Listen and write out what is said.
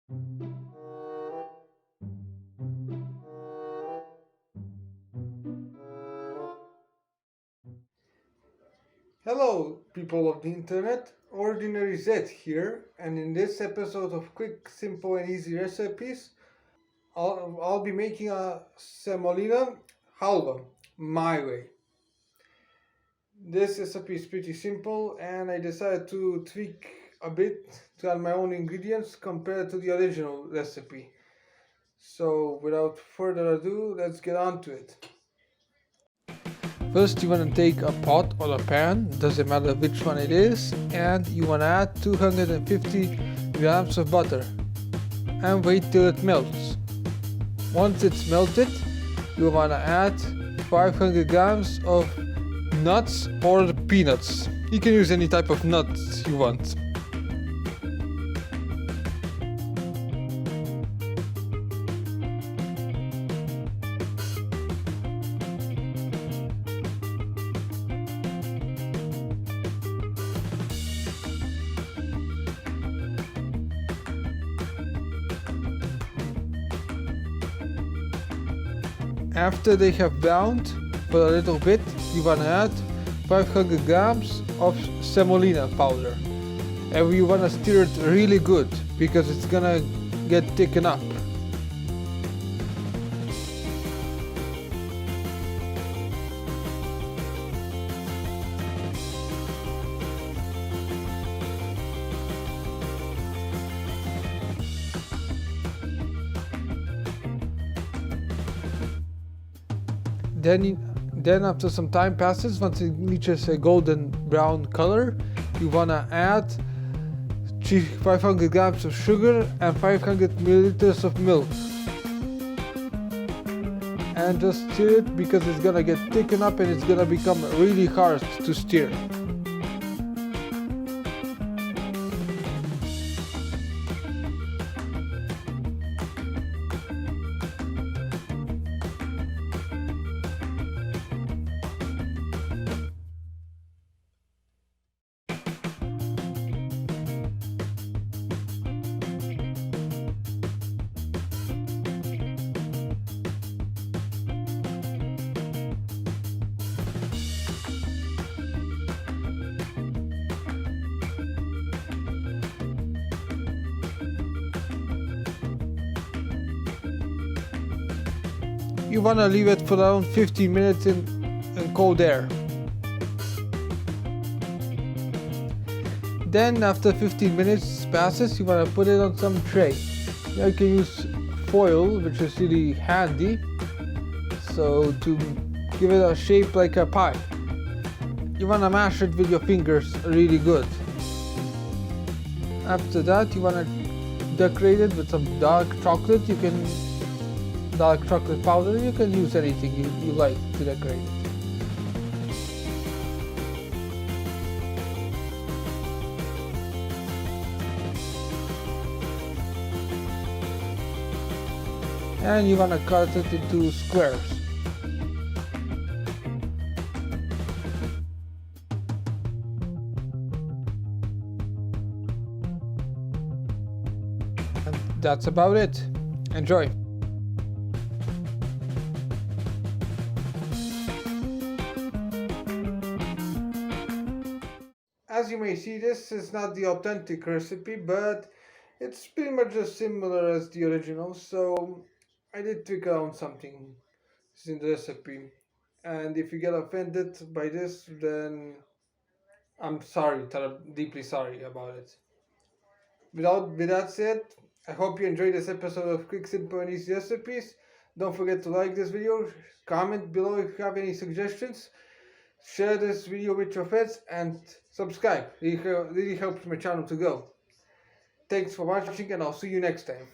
Hello, people of the internet. Ordinary Z here, and in this episode of Quick, Simple, and Easy Recipes, I'll be making a Semolina Halva my way. This recipe is pretty simple, and I decided to tweak a bit to add my own ingredients compared to the original recipe. So, without further ado, let's get on to it. First, you want to take a pot or a pan, doesn't matter which one it is, and you want to add 250 grams of butter and wait till it melts. Once it's melted, you want to add 500 grams of nuts or peanuts. You can use any type of nuts you want. After they have browned for a little bit, you want to add 500 grams of semolina powder. And you want to stir it really good because it's gonna get thickened up. Then after some time passes, once it reaches a golden brown color, you wanna add 500 grams of sugar and 500 milliliters of milk. And just stir it because it's gonna get thickened up and it's gonna become really hard to stir. You wanna leave it for around 15 minutes in cold air. Then after 15 minutes passes, you wanna put it on some tray. You can use foil, which is really handy, so to give it a shape like a pie. You wanna mash it with your fingers really good. After that, you wanna decorate it with some dark chocolate. Dark chocolate powder, you can use anything you like to decorate it. And you want to cut it into squares. And that's about it. Enjoy! As you may see, this is not the authentic recipe, but it's pretty much just similar as the original, so I did tweak around something in the recipe. And if you get offended by this, then I'm sorry, deeply sorry about it. With that said, I hope you enjoyed this episode of Quick, Simple, and Easy Recipes. Don't forget to like this video, comment below if you have any suggestions, share this video with your friends, and subscribe. It really helps my channel to grow. Thanks for watching, and I'll see you next time.